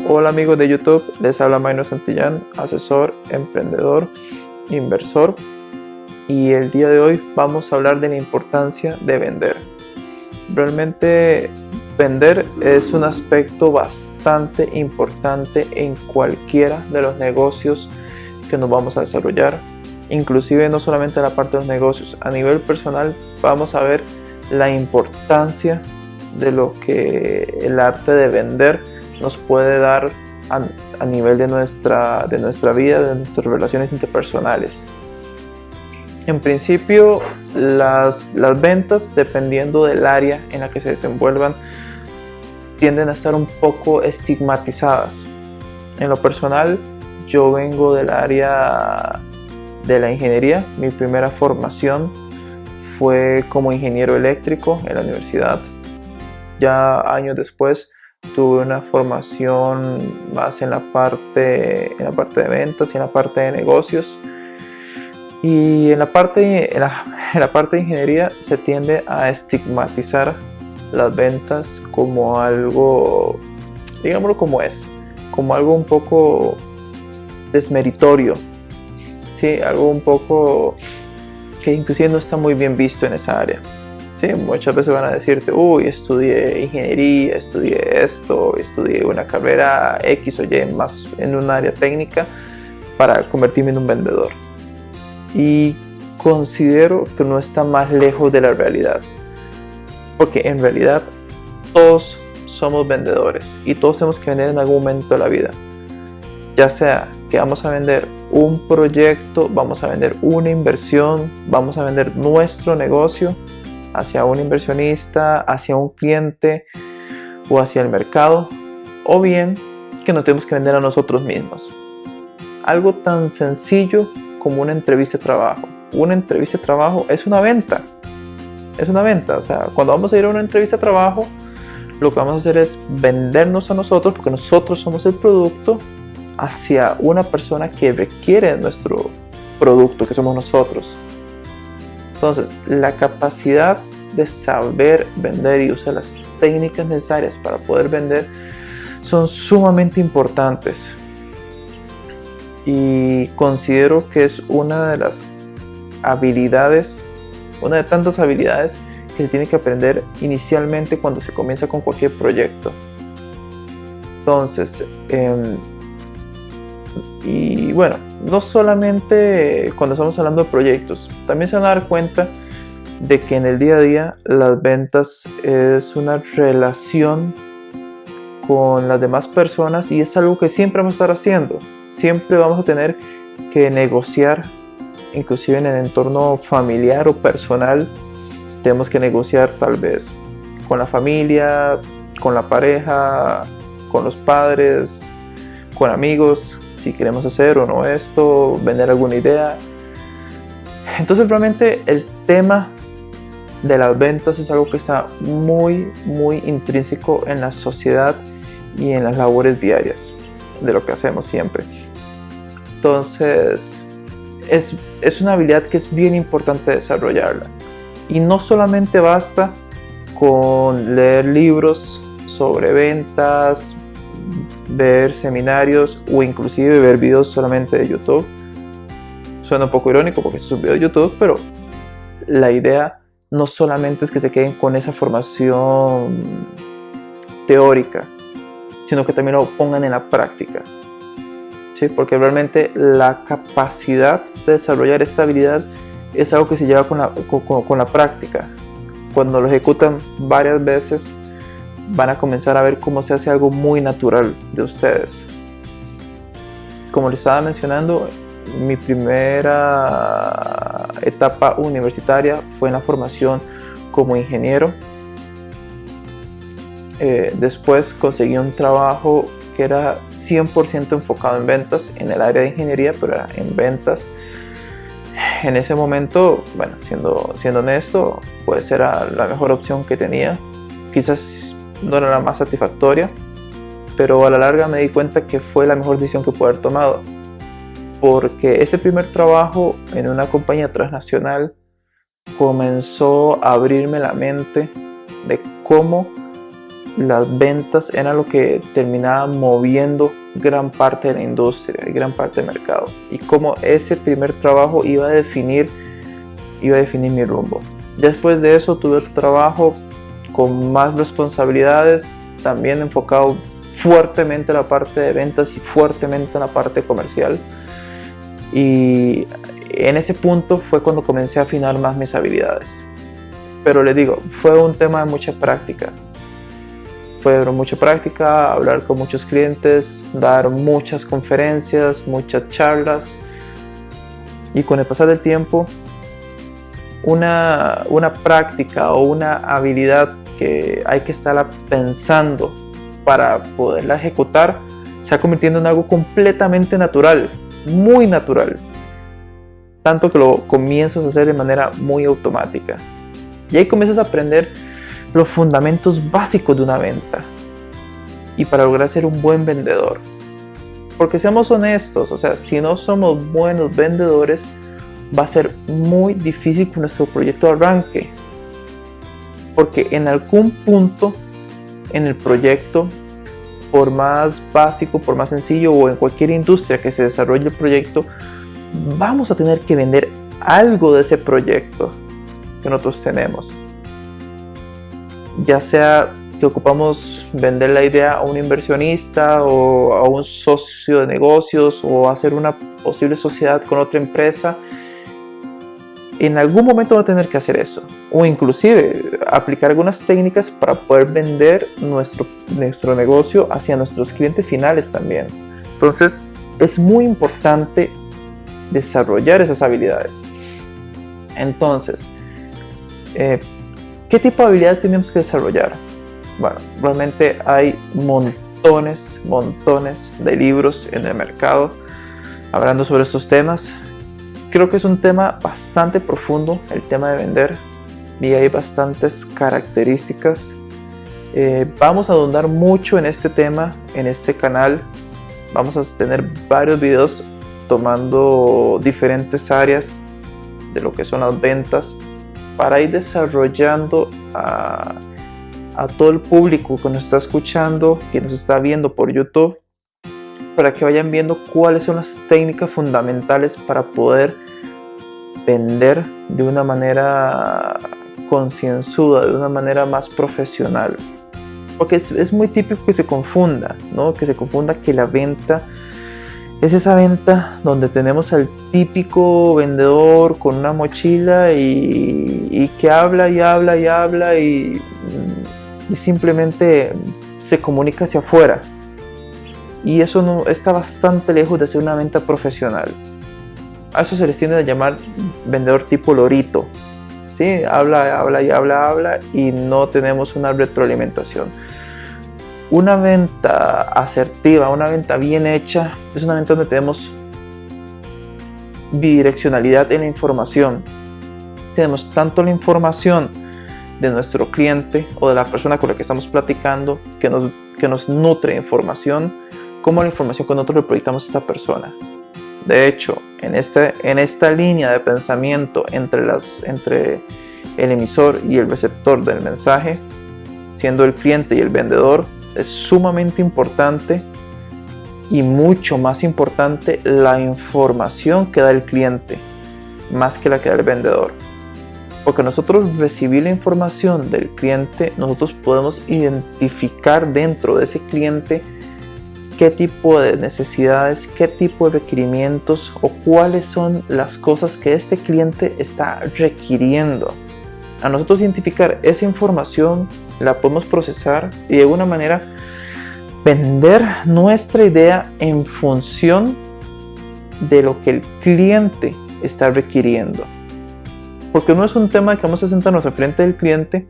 Hola amigos de YouTube, les habla Maynor Santillán, asesor, emprendedor, inversor, y el día de hoy vamos a hablar de la importancia de vender. Realmente vender es un aspecto bastante importante en cualquiera de los negocios que nos vamos a desarrollar, inclusive no solamente en la parte de los negocios, a nivel personal vamos a ver la importancia de lo que el arte de vender nos puede dar a nivel de nuestra vida, de nuestras relaciones interpersonales. En principio, las ventas, dependiendo del área en la que se desenvuelvan, tienden a estar un poco estigmatizadas. En lo personal, yo vengo del área de la ingeniería. Mi primera formación fue como ingeniero eléctrico en la universidad. Ya años después tuve una formación más en la parte de ventas y en la parte de negocios. Y en la parte de ingeniería se tiende a estigmatizar las ventas como algo, digámoslo como algo un poco desmeritorio, ¿sí? Algo un poco que inclusive no está muy bien visto en esa área. Sí, muchas veces van a decirte, estudié ingeniería, estudié esto, estudié una carrera X o Y más en un área técnica para convertirme en un vendedor. Y considero que no está más lejos de la realidad, porque en realidad todos somos vendedores y todos tenemos que vender en algún momento de la vida, ya sea que vamos a vender un proyecto, vamos a vender una inversión, vamos a vender nuestro negocio hacia un inversionista, hacia un cliente o hacia el mercado, o bien que nos tenemos que vender a nosotros mismos. Algo tan sencillo como una entrevista de trabajo. Una entrevista de trabajo es una venta. Es una venta. O sea, cuando vamos a ir a una entrevista de trabajo, lo que vamos a hacer es vendernos a nosotros, porque nosotros somos el producto, hacia una persona que requiere nuestro producto, que somos nosotros. Entonces, la capacidad de saber vender y usar las técnicas necesarias para poder vender son sumamente importantes. Y considero que es una de las habilidades, una de tantas habilidades que se tiene que aprender inicialmente cuando se comienza con cualquier proyecto. Entonces, y bueno, no solamente cuando estamos hablando de proyectos, también se van a dar cuenta de que en el día a día las ventas es una relación con las demás personas y es algo que siempre vamos a estar haciendo. Siempre vamos a tener que negociar, inclusive en el entorno familiar o personal. Tenemos que negociar tal vez con la familia, con la pareja, con los padres, con amigos, si queremos hacer o no esto, vender alguna idea. Entonces realmente el tema de las ventas es algo que está muy intrínseco en la sociedad y en las labores diarias de lo que hacemos siempre. Entonces es una habilidad que es bien importante desarrollarla, y no solamente basta con leer libros sobre ventas, ver seminarios o inclusive ver videos solamente de YouTube. Suena un poco irónico porque es un video de YouTube, pero la idea no solamente es que se queden con esa formación teórica, sino que también lo pongan en la práctica. ¿Sí? Porque realmente la capacidad de desarrollar esta habilidad es algo que se lleva con la práctica. Cuando lo ejecutan varias veces, van a comenzar a ver cómo se hace algo muy natural de ustedes. Como les estaba mencionando, mi primera etapa universitaria fue en la formación como ingeniero. Después conseguí un trabajo que era 100% enfocado en ventas, en el área de ingeniería, pero era en ventas. En ese momento, bueno, siendo honesto, pues era la mejor opción que tenía. Quizás no era la más satisfactoria, pero a la larga me di cuenta que fue la mejor decisión que pude haber tomado, porque ese primer trabajo en una compañía transnacional comenzó a abrirme la mente de cómo las ventas eran lo que terminaba moviendo gran parte de la industria y gran parte del mercado, y cómo ese primer trabajo iba a definir mi rumbo. Después de eso tuve otro trabajo con más responsabilidades, también enfocado fuertemente en la parte de ventas y fuertemente en la parte comercial, y en ese punto fue cuando comencé a afinar más mis habilidades. Pero les digo, fue un tema de mucha práctica. Hablar con muchos clientes, dar muchas conferencias, muchas charlas, y con el pasar del tiempo una práctica o una habilidad que hay que estar pensando para poderla ejecutar se va convirtiendo en algo completamente natural, muy natural, tanto que lo comienzas a hacer de manera muy automática, y ahí comienzas a aprender los fundamentos básicos de una venta y para lograr ser un buen vendedor. Porque seamos honestos, o sea, si no somos buenos vendedores, va a ser muy difícil que nuestro proyecto arranque, porque en algún punto en el proyecto, por más básico, por más sencillo, o en cualquier industria que se desarrolle el proyecto, vamos a tener que vender algo de ese proyecto que nosotros tenemos, ya sea que ocupamos vender la idea a un inversionista o a un socio de negocios o hacer una posible sociedad con otra empresa. En algún momento va a tener que hacer eso, o inclusive aplicar algunas técnicas para poder vender nuestro negocio hacia nuestros clientes finales también. Entonces es muy importante desarrollar esas habilidades. Entonces, ¿qué tipo de habilidades tenemos que desarrollar? Bueno, realmente hay montones de libros en el mercado hablando sobre estos temas. Creo que es un tema bastante profundo, el tema de vender, y hay bastantes características. Vamos a ahondar mucho en este tema en este canal. Vamos a tener varios videos tomando diferentes áreas de lo que son las ventas para ir desarrollando a todo el público que nos está escuchando, que nos está viendo por YouTube, para que vayan viendo cuáles son las técnicas fundamentales para poder vender de una manera concienzuda, de una manera más profesional. Porque es muy típico que se confunda, ¿no? Que se confunda que la venta es esa venta donde tenemos al típico vendedor con una mochila y que habla y simplemente se comunica hacia afuera. Y eso no está bastante lejos de ser una venta profesional. A eso se les tiende a llamar vendedor tipo lorito, ¿sí? Habla y no tenemos una retroalimentación. Una venta asertiva, una venta bien hecha, es una venta donde tenemos bidireccionalidad en la información. Tenemos tanto la información de nuestro cliente o de la persona con la que estamos platicando, que nos nutre información, como la información que nosotros le proyectamos a esta persona. De hecho, en esta línea de pensamiento entre el emisor y el receptor del mensaje, siendo el cliente y el vendedor, es sumamente importante y mucho más importante la información que da el cliente, más que la que da el vendedor. Porque nosotros recibir la información del cliente, nosotros podemos identificar dentro de ese cliente qué tipo de necesidades, qué tipo de requerimientos o cuáles son las cosas que este cliente está requiriendo. A nosotros identificar esa información, la podemos procesar y de alguna manera vender nuestra idea en función de lo que el cliente está requiriendo. Porque no es un tema que vamos a sentarnos al frente del cliente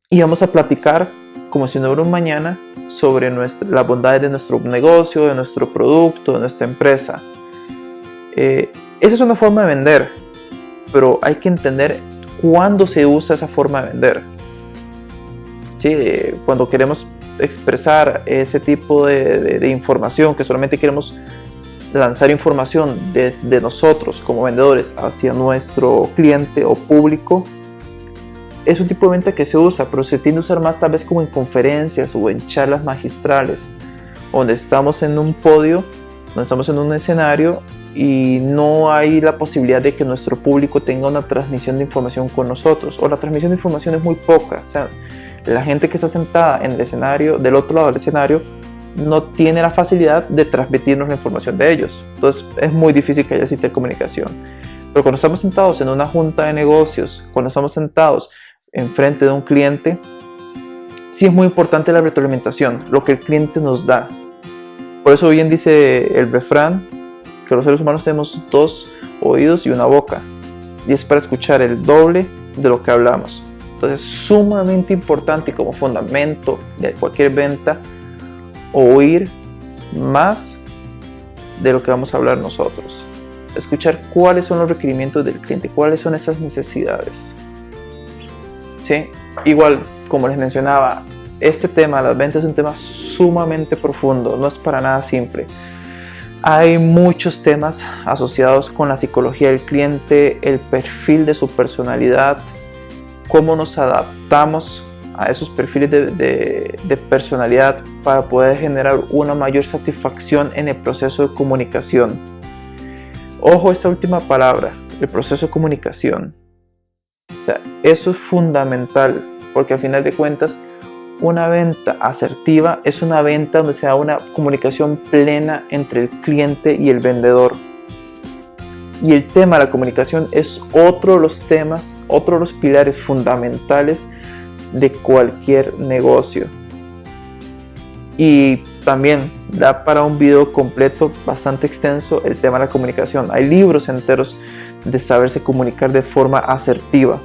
y vamos a platicar como si no hubiera un mañana sobre las bondades de nuestro negocio, de nuestro producto, de nuestra empresa. Esa es una forma de vender, pero hay que entender cuándo se usa esa forma de vender. ¿Sí? Cuando queremos expresar ese tipo de información, que solamente queremos lanzar información desde nosotros como vendedores hacia nuestro cliente o público, es un tipo de venta que se usa, pero se tiende a usar más tal vez como en conferencias o en charlas magistrales, donde estamos en un podio, donde estamos en un escenario y no hay la posibilidad de que nuestro público tenga una transmisión de información con nosotros, o la transmisión de información es muy poca. O sea, la gente que está sentada en el escenario, del otro lado del escenario, no tiene la facilidad de transmitirnos la información de ellos. Entonces es muy difícil que haya esa intercomunicación. Pero cuando estamos sentados en una junta de negocios, cuando estamos sentados enfrente de un cliente, sí es muy importante la retroalimentación, lo que el cliente nos da. Por eso bien dice el refrán que los seres humanos tenemos 2 oídos y una boca, y es para escuchar el doble de lo que hablamos. Entonces es sumamente importante y como fundamento de cualquier venta oír más de lo que vamos a hablar nosotros. Escuchar cuáles son los requerimientos del cliente, cuáles son esas necesidades. ¿Sí? Igual, como les mencionaba, este tema, las ventas, es un tema sumamente profundo, no es para nada simple. Hay muchos temas asociados con la psicología del cliente, el perfil de su personalidad, cómo nos adaptamos a esos perfiles de personalidad para poder generar una mayor satisfacción en el proceso de comunicación. Ojo a esta última palabra, el proceso de comunicación. O sea, eso es fundamental, porque al final de cuentas, una venta asertiva es una venta donde se da una comunicación plena entre el cliente y el vendedor. Y el tema de la comunicación es otro de los temas, otro de los pilares fundamentales de cualquier negocio. Y también da para un video completo bastante extenso el tema de la comunicación. Hay libros enteros de saberse comunicar de forma asertiva,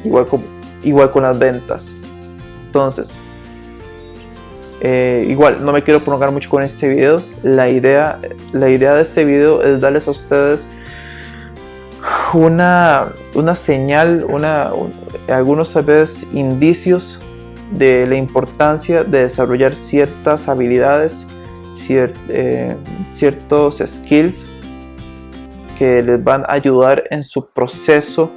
igual con las ventas. Entonces, igual no me quiero prolongar mucho con este video. La idea de este video es darles a ustedes una señal, algunos tal vez indicios de la importancia de desarrollar ciertas habilidades, ciertos skills que les van a ayudar en su proceso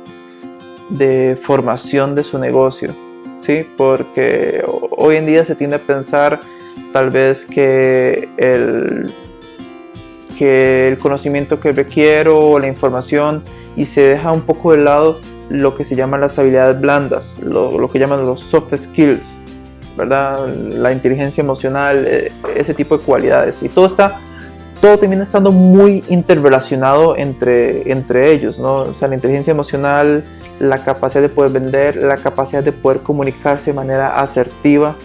de formación de su negocio, ¿sí? Porque hoy en día se tiende a pensar tal vez que el conocimiento que requiero o la información, y se deja un poco de lado lo que se llaman las habilidades blandas, lo que llaman los soft skills, ¿verdad? La inteligencia emocional, ese tipo de cualidades, y todo termina estando muy interrelacionado entre ellos, ¿no? O sea, la inteligencia emocional, la capacidad de poder vender, la capacidad de poder comunicarse de manera asertiva,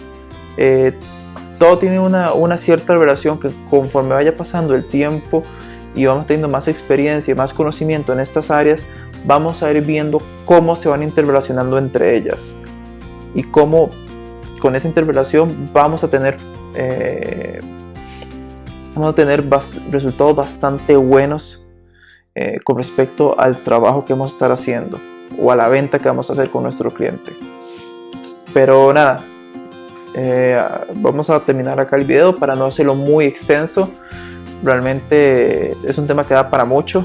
todo tiene una cierta relación que conforme vaya pasando el tiempo y vamos teniendo más experiencia y más conocimiento en estas áreas, vamos a ir viendo cómo se van interrelacionando entre ellas y cómo con esa interrelación vamos a tener resultados bastante buenos con respecto al trabajo que vamos a estar haciendo o a la venta que vamos a hacer con nuestro cliente. Pero nada, vamos a terminar acá el video para no hacerlo muy extenso. Realmente es un tema que da para mucho.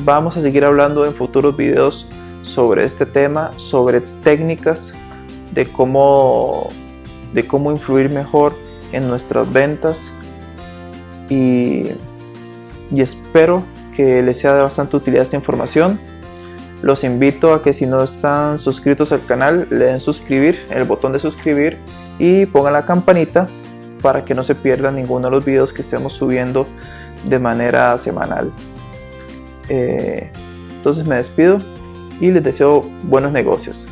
Vamos a seguir hablando en futuros videos sobre este tema, sobre técnicas de cómo influir mejor en nuestras ventas, y espero que les sea de bastante utilidad esta información. Los invito a que, si no están suscritos al canal, le den suscribir, el botón de suscribir, y pongan la campanita para que no se pierdan ninguno de los videos que estemos subiendo de manera semanal. Entonces me despido y les deseo buenos negocios.